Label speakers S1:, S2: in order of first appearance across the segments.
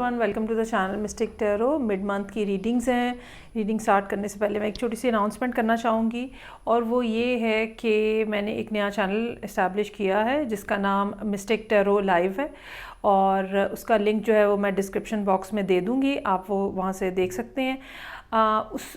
S1: Everyone, welcome to the channel mystic tarot. Mid month की readings हैं। Reading start करने से पहले मैं एक छोटी सी अनाउंसमेंट करना चाहूँगी, और वो ये है कि मैंने एक नया चैनल इस्टेब्लिश किया है जिसका नाम मिस्टिक टैरो लाइव है, और उसका लिंक जो है वो मैं डिस्क्रिप्शन बॉक्स में दे दूँगी, आप वो वहाँ से देख सकते हैं।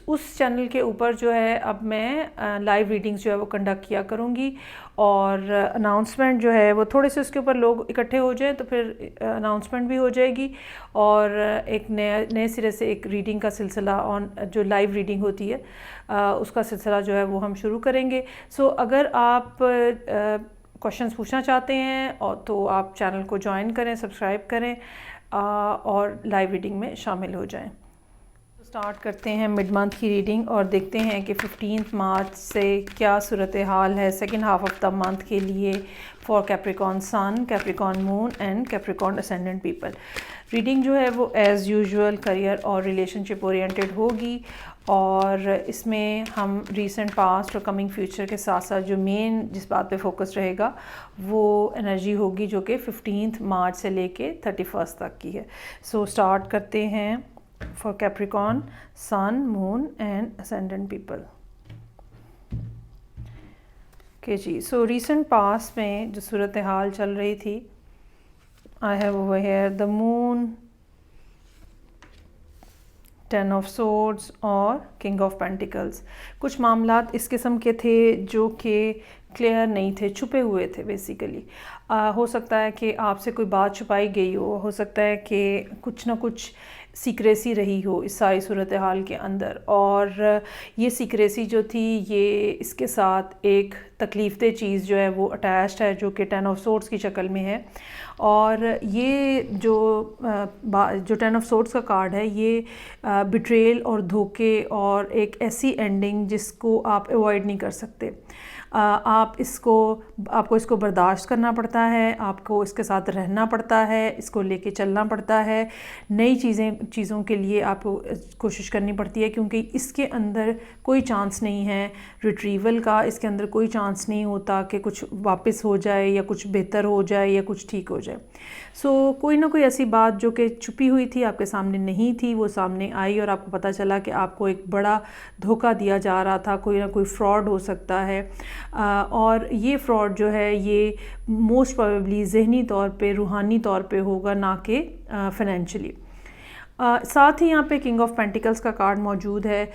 S1: उस चैनल के ऊपर जो है अब मैं लाइव रीडिंग्स जो है वो कंडक्ट किया करूँगी, और अनाउंसमेंट जो है वो थोड़े से उसके ऊपर लोग इकट्ठे हो जाएं तो फिर अनाउंसमेंट भी हो जाएगी, और एक नए सिरे से एक रीडिंग का सिलसिला ऑन जो लाइव रीडिंग होती है उसका सिलसिला जो है वो हम शुरू करेंगे। सो अगर आप क्वेश्चंस पूछना चाहते हैं और तो आप चैनल को ज्वाइन करें, सब्सक्राइब करें और लाइव रीडिंग में शामिल हो जाएं। स्टार्ट करते हैं मिड मंथ की रीडिंग और देखते हैं कि 15 मार्च से क्या सूरत हाल है second half of the month के लिए for Capricorn sun, Capricorn moon and Capricorn ascendant people. Reading जो है वो एज़ यूजुअल करियर और रिलेशनशिप ओरिएंटेड होगी, और इसमें हम रीसेंट पास्ट और कमिंग फ्यूचर के साथ साथ जो मेन जिस बात पे फोकस रहेगा वो एनर्जी होगी जो कि 15 मार्च से लेके 31 तक की है। सो स्टार्ट करते हैं for Capricorn, Sun, Moon and Ascendant people. Okay ji, so recent past में जो सूरत हाल चल रही थी, I have over here the Moon, Ten of Swords और King of Pentacles। कुछ मामलात इस किस्म के थे जो कि क्लियर नहीं थे, छुपे हुए थे बेसिकली। हो सकता है कि आपसे कोई बात छुपाई गई हो सकता है कि कुछ ना कुछ सीक्रेसी रही हो इस सारी सूरत हाल के अंदर, और ये सीक्रेसी जो थी ये इसके साथ एक तकलीफ़देह चीज़ जो है वो अटैच्ड है जो कि 10 ऑफ सोर्ड्स की शक्ल में है। और ये जो 10 ऑफ सोर्ड्स का कार्ड है ये बिट्रेल और धोखे और एक ऐसी एंडिंग जिसको आप अवॉइड नहीं कर सकते। आपको इसको बर्दाश्त करना पड़ता है, आपको इसके साथ रहना पड़ता है, इसको लेके चलना पड़ता है, नई चीज़ों के लिए आपको कोशिश करनी पड़ती है, क्योंकि इसके अंदर कोई चांस नहीं है रिट्रीवल का, इसके अंदर कोई चांस नहीं होता कि कुछ वापस हो जाए या कुछ बेहतर हो जाए या कुछ ठीक हो जाए। सो कोई ना कोई ऐसी बात जो कि छुपी हुई थी, आपके सामने नहीं थी, वो सामने आई और आपको पता चला कि आपको एक बड़ा धोखा दिया जा रहा था, कोई ना कोई फ्रॉड हो सकता है। और ये फ्रॉड जो है ये मोस्ट प्रोबेबली ज़हनी तौर पे, रूहानी तौर पे होगा, ना कि फाइनेंशियली। साथ ही यहाँ पे किंग ऑफ पेंटिकल्स का कार्ड मौजूद है।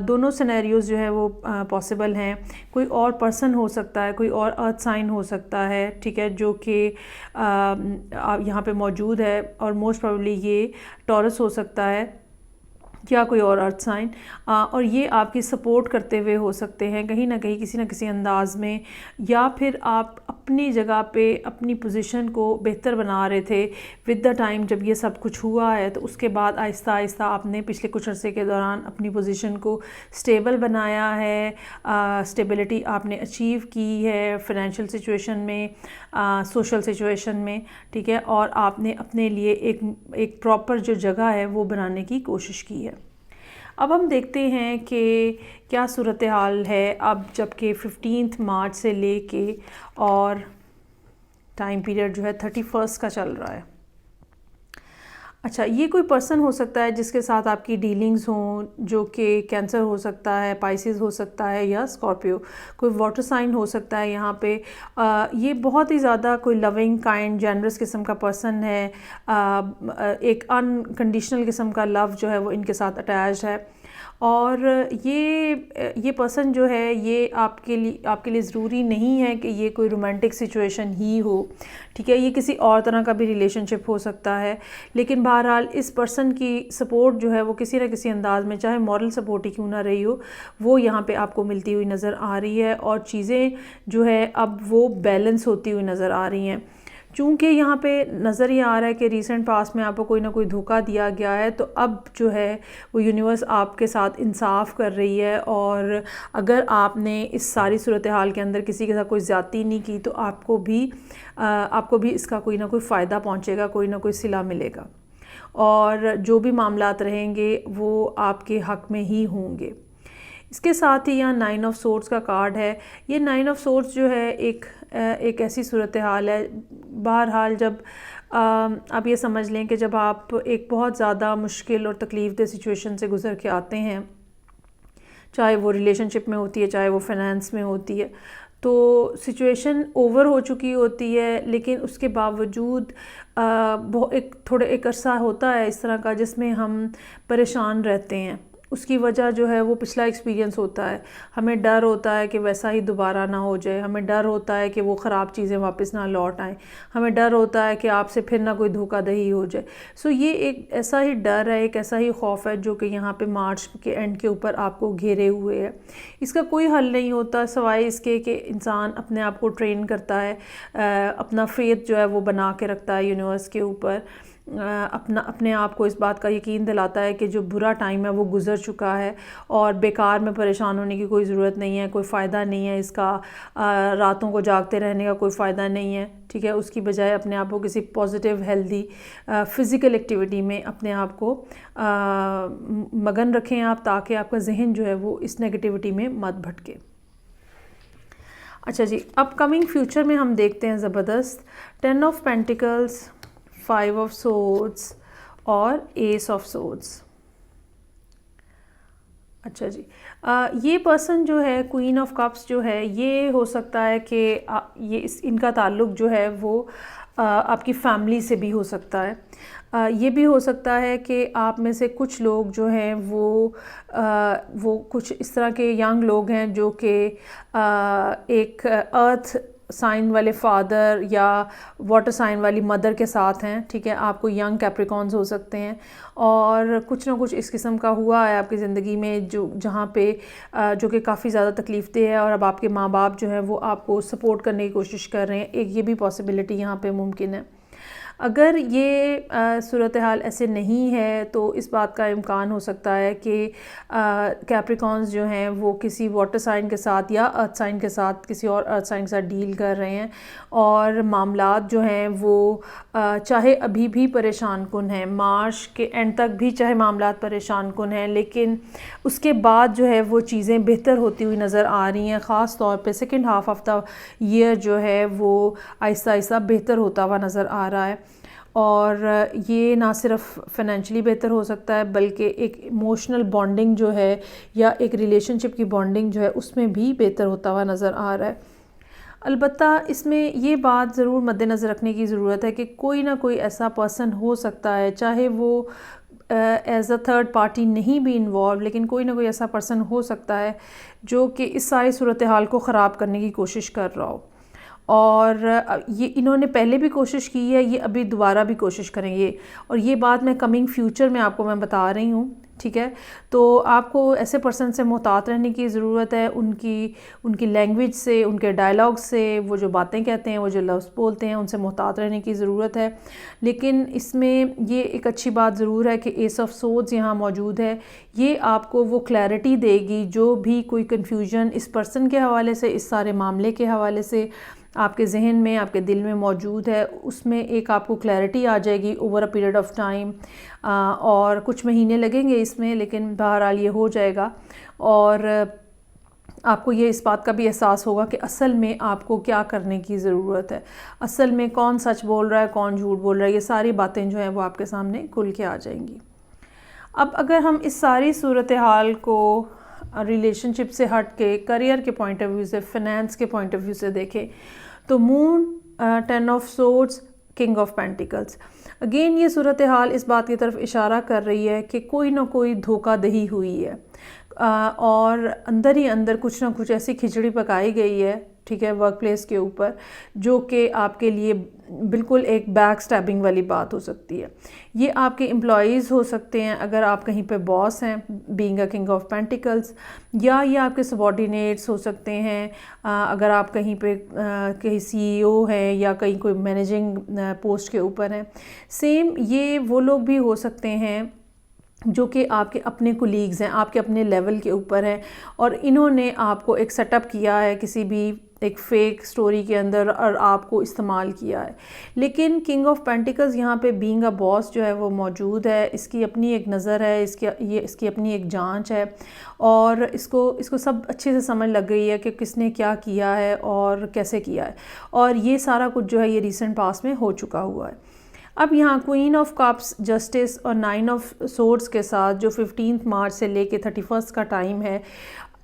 S1: दोनों सिनेरियोज जो है वो पॉसिबल हैं। कोई और पर्सन हो सकता है, कोई और अर्थ साइन हो सकता है, ठीक है, जो कि यहाँ पे मौजूद है, और मोस्ट प्रोबेबली ये टॉरस हो सकता है या कोई और अर्थ साइन, और ये आपकी सपोर्ट करते हुए हो सकते हैं कहीं ना कहीं, किसी न किसी अंदाज में, या फिर आप अपनी जगह पे अपनी पोजीशन को बेहतर बना रहे थे विद द टाइम। जब ये सब कुछ हुआ है तो उसके बाद आहिस्ता आहिस्ता आपने पिछले कुछ अरसे के दौरान अपनी पोजीशन को स्टेबल बनाया है, स्टेबिलिटी आपने अचीव की है फाइनेंशियल सिचुएशन में, सोशल सिचुएशन में, ठीक है, और आपने अपने लिए एक प्रॉपर जो जगह है वो बनाने की कोशिश की है। अब हम देखते हैं कि क्या सूरत हाल है अब, जबकि 15 मार्च से लेके और टाइम पीरियड जो है 31 का चल रहा है। अच्छा, ये कोई पर्सन हो सकता है जिसके साथ आपकी डीलिंग्स हों, जो कि कैंसर हो सकता है, पाइसिस हो सकता है, या स्कॉर्पियो। कोई वाटर साइन हो सकता है यहाँ पे। ये बहुत ही ज़्यादा कोई लविंग, काइंड, जेनरस किस्म का पर्सन है। एक अनकंडीशनल किस्म का लव जो है वो इनके साथ अटैच्ड है, और ये पर्सन जो है ये आपके लिए ज़रूरी नहीं है कि ये कोई रोमांटिक सिचुएशन ही हो, ठीक है, ये किसी और तरह का भी रिलेशनशिप हो सकता है। लेकिन बहरहाल इस पर्सन की सपोर्ट जो है वो किसी न किसी अंदाज में, चाहे मॉरल सपोर्ट ही क्यों ना रही हो, वो यहाँ पे आपको मिलती हुई नज़र आ रही है, और चीज़ें जो है अब वो बैलेंस होती हुई नज़र आ रही हैं। चूँकि यहाँ पे नज़र ये आ रहा है कि रीसेंट पास्ट में आपको कोई ना कोई धोखा दिया गया है, तो अब जो है वो यूनिवर्स आपके साथ इंसाफ कर रही है, और अगर आपने इस सारी सूरत हाल के अंदर किसी के साथ कोई ज़्यादती नहीं की तो आपको भी इसका कोई ना कोई फ़ायदा पहुँचेगा, कोई ना कोई सिला मिलेगा, और जो भी मामलात रहेंगे वो आपके हक़ में ही होंगे। इसके साथ ही यहाँ 9 ऑफ सोर्ड्स का कार्ड है। ये 9 ऑफ सोर्ड्स जो है एक ऐसी सूरत हाल है बहरहाल जब आप ये समझ लें कि जब आप एक बहुत ज़्यादा मुश्किल और तकलीफ़देह सिचुएशन से गुज़र के आते हैं, चाहे वो रिलेशनशिप में होती है, चाहे वो फाइनेंस में होती है, तो सिचुएशन ओवर हो चुकी होती है, लेकिन उसके बावजूद एक अरसा होता है इस तरह का जिसमें हम परेशान रहते हैं। उसकी वजह जो है वो पिछला एक्सपीरियंस होता है। हमें डर होता है कि वैसा ही दोबारा ना हो जाए, हमें डर होता है कि वो ख़राब चीज़ें वापस ना लौट आएँ, हमें डर होता है कि आपसे फिर ना कोई धोखाधड़ी हो जाए। सो ये एक ऐसा ही डर है, एक ऐसा ही खौफ है जो कि यहाँ पे मार्च के एंड के ऊपर आपको घेरे हुए है। इसका कोई हल नहीं होता सिवाय इसके कि इंसान अपने आप को ट्रेन करता है, अपना फेथ जो है वो बना के रखता है यूनिवर्स के ऊपर, अपने आप को इस बात का यकीन दिलाता है कि जो बुरा टाइम है वो गुज़र चुका है और बेकार में परेशान होने की कोई ज़रूरत नहीं है, कोई फ़ायदा नहीं है इसका, रातों को जागते रहने का कोई फ़ायदा नहीं है, ठीक है। उसकी बजाय अपने आप को किसी पॉजिटिव हेल्दी फ़िज़िकल एक्टिविटी में अपने आप को मगन रखें आप, ताकि आपका जहन जो है वो इस नेगेटिविटी में मत भटके। अच्छा जी, अपकमिंग फ्यूचर में हम देखते हैं ज़बरदस्त 10 ऑफ पेंटिकल्स, 5 ऑफ सोर्ड्स और एस ऑफ सोर्ड्स। अच्छा जी, ये पर्सन जो है क्वीन ऑफ कप्स जो है, ये हो सकता है कि इनका ताल्लुक़ जो है वो आपकी फैमिली से भी हो सकता है। ये भी हो सकता है कि आप में से कुछ लोग जो हैं वो कुछ इस तरह के यंग लोग हैं जो कि एक अर्थ साइन वाले फादर या वाटर साइन वाली मदर के साथ हैं, ठीक है। आपको यंग कैप्रिकॉन्स हो सकते हैं और कुछ ना कुछ इस किस्म का हुआ है आपकी ज़िंदगी में जहाँ पे जो कि काफ़ी ज़्यादा तकलीफ़देह है और अब आपके माँ बाप जो हैं वो आपको सपोर्ट करने की कोशिश कर रहे हैं। एक ये भी पॉसिबिलिटी यहाँ पे मुमकिन है। अगर ये सूरत हाल ऐसे नहीं है तो इस बात का इम्कान हो सकता है कि कैप्रिकॉन्स जो हैं वो किसी वाटर साइन के साथ या अर्थ साइन के साथ, किसी और अर्थ साइन के साथ डील कर रहे हैं और मामलात जो हैं वो चाहे अभी भी परेशान कुन हैं, मार्च के एंड तक भी चाहे मामलात परेशान कुन हैं, लेकिन उसके बाद जो है वो चीज़ें बेहतर होती हुई नज़र आ रही हैं। ख़ास तौर पे second half of the year जो है वो आहिस्ता आहिस्ता बेहतर होता हुआ नज़र आ रहा है और ये ना सिर्फ फाइनेंशियली बेहतर हो सकता है बल्कि एक इमोशनल बॉन्डिंग जो है या एक रिलेशनशिप की बॉन्डिंग जो है उसमें भी बेहतर होता हुआ नज़र आ रहा है। अलबत्ता इसमें ये बात ज़रूर मद्देनज़र रखने की ज़रूरत है कि कोई ना कोई ऐसा पर्सन हो सकता है, चाहे वो एज अ थर्ड पार्टी नहीं भी इन्वॉल्व, लेकिन कोई ना कोई ऐसा पर्सन हो सकता है जो कि इस सारी सूरत हाल को ख़राब करने की कोशिश कर रहा हो और ये इन्होंने पहले भी कोशिश की है, ये अभी दोबारा भी कोशिश करेंगे और ये बात मैं कमिंग फ्यूचर में आपको मैं बता रही हूँ, ठीक है। तो आपको ऐसे पर्सन से मोहतात रहने की ज़रूरत है, उनकी लैंग्वेज से, उनके डायलॉग से, वो जो बातें कहते हैं, वो जो लफ्ज़ बोलते हैं, उनसे मोहतात रहने की ज़रूरत है। लेकिन इसमें ये एक अच्छी बात ज़रूर है कि एस ऑफ सोर्ड्स यहाँ मौजूद है। ये आपको वो क्लैरिटी देगी, जो भी कोई कन्फ्यूजन इस पर्सन के हवाले से, इस सारे मामले के हवाले से आपके जहन में, आपके दिल में मौजूद है, उसमें एक आपको क्लैरिटी आ जाएगी over a period of time और कुछ महीने लगेंगे इसमें, लेकिन बहरहाल ये हो जाएगा और आपको ये इस बात का भी एहसास होगा कि असल में आपको क्या करने की ज़रूरत है, असल में कौन सच बोल रहा है, कौन झूठ बोल रहा है, ये सारी बातें जो हैं वो आपके सामने खुल के आ जाएंगी। अब अगर हम इस सारी सूरत हाल को रिलेशनशिप से हट के करियर के पॉइंट ऑफ व्यू से, फाइनेंस के पॉइंट ऑफ व्यू से देखें तो moon, 10 of swords, king of pentacles, again ये सूरत हाल इस बात की तरफ इशारा कर रही है कि कोई ना कोई धोखाधड़ी हुई है और अंदर ही अंदर कुछ ना कुछ ऐसी खिचड़ी पकाई गई है, ठीक है, वर्क प्लेस के ऊपर, जो कि आपके लिए बिल्कुल एक बैक स्टैबिंग वाली बात हो सकती है। ये आपके एम्प्लॉयज़ हो सकते हैं अगर आप कहीं पे बॉस हैं, being a king of pentacles, या ये आपके सबॉर्डिनेट्स हो सकते हैं अगर आप कहीं पे कहीं CEO हैं या कहीं कोई मैनेजिंग पोस्ट के ऊपर हैं। सेम ये वो लोग भी हो सकते हैं जो कि आपके अपने कुलीग्स हैं, आपके अपने लेवल के ऊपर हैं, और इन्होंने आपको एक सेटअप किया है किसी भी एक फ़ेक स्टोरी के अंदर और आपको इस्तेमाल किया है। लेकिन किंग ऑफ पेंटिकल्स यहाँ पे बीइंग अ बॉस जो है वो मौजूद है, इसकी अपनी एक नज़र है, इसकी अपनी एक जांच है, और इसको सब अच्छे से समझ लग गई है कि किसने क्या किया है और कैसे किया है, और ये सारा कुछ जो है ये रीसेंट पास्ट में हो चुका हुआ है। अब यहाँ क्वीन ऑफ कप्स, जस्टिस और 9 ऑफ सोर्ड्स के साथ जो 15 मार्च से लेके 31 का टाइम है,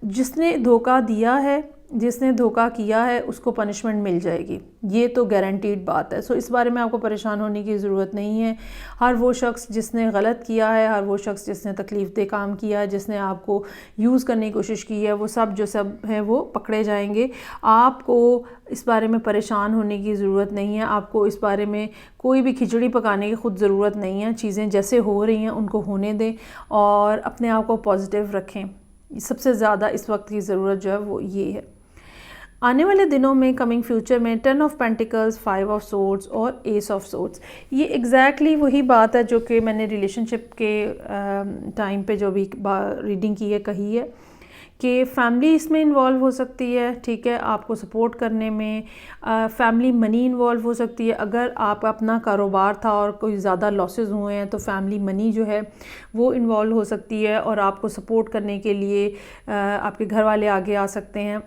S1: जिसने धोखा दिया है, जिसने धोखा किया है, उसको पनिशमेंट मिल जाएगी, ये तो गारंटीड बात है। सो इस बारे में आपको परेशान होने की ज़रूरत नहीं है। हर वो शख्स जिसने गलत किया है, हर वो शख्स जिसने तकलीफ़देह काम किया है, जिसने आपको यूज़ करने की कोशिश की है, वो सब हैं वो पकड़े जाएंगे। आपको इस बारे में परेशान होने की ज़रूरत नहीं है, आपको इस बारे में कोई भी खिचड़ी पकाने की ख़ुद ज़रूरत नहीं है। चीज़ें जैसे हो रही हैं उनको होने दें और अपने आप को पॉजिटिव रखें। सबसे ज़्यादा इस वक्त की ज़रूरत जो है वो ये है। आने वाले दिनों में, कमिंग फ्यूचर में, 10 ऑफ पेंटिकल्स, 5 ऑफ सोर्ड्स और एस ऑफ सोर्ड्स, ये एग्जैक्टली वही बात है जो कि मैंने रिलेशनशिप के टाइम पे जो भी रीडिंग की है कही है कि फैमिली इसमें इन्वॉल्व हो सकती है, ठीक है, आपको सपोर्ट करने में। फैमिली मनी इन्वॉल्व हो सकती है, अगर आप अपना कारोबार था और कोई ज़्यादा लॉसेस हुए हैं तो फैमिली मनी जो है वो इन्वॉल्व हो सकती है, और आपको सपोर्ट करने के लिए आपके घर वाले आगे आ सकते हैं।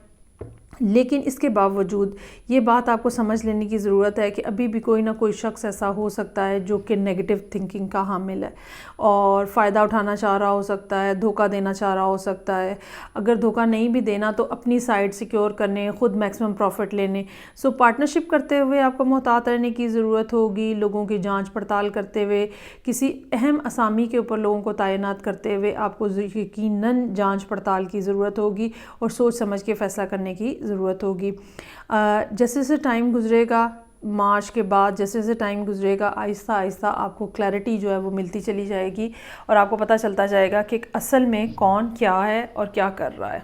S1: लेकिन इसके बावजूद ये बात आपको समझ लेने की ज़रूरत है कि अभी भी कोई ना कोई शख्स ऐसा हो सकता है जो कि नेगेटिव थिंकिंग का हामिल है और फ़ायदा उठाना चाह रहा हो सकता है, धोखा देना चाह रहा हो सकता है। अगर धोखा नहीं भी देना तो अपनी साइड सिक्योर करने, ख़ुद मैक्सिमम प्रॉफिट लेने। सो पार्टनरशिप करते हुए आपको मोहतात रहने की ज़रूरत होगी, लोगों की जाँच पड़ताल करते हुए, किसी अहम असामी के ऊपर लोगों को तैनात करते हुए आपको यकीनन जाँच पड़ताल की ज़रूरत होगी और सोच समझ के फ़ैसला करने की ज़रूरत होगी। जैसे जैसे टाइम गुजरेगा, मार्च के बाद जैसे जैसे टाइम गुजरेगा, आहिस्ता आहिस्ता आपको क्लैरिटी जो है वो मिलती चली जाएगी और आपको पता चलता जाएगा कि असल में कौन क्या है और क्या कर रहा है।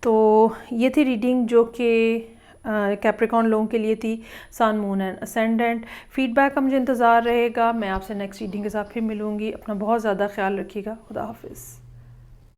S1: तो ये थी रीडिंग जो कि कैप्रिकॉर्न लोगों के लिए थी, सन, मून एंड असेंडेंट। फीडबैक का मुझे इंतज़ार रहेगा। मैं आपसे नेक्स्ट रीडिंग के साथ फिर मिलूँगी। अपना बहुत ज़्यादा ख्याल रखिएगा। खुदा हाफिज़।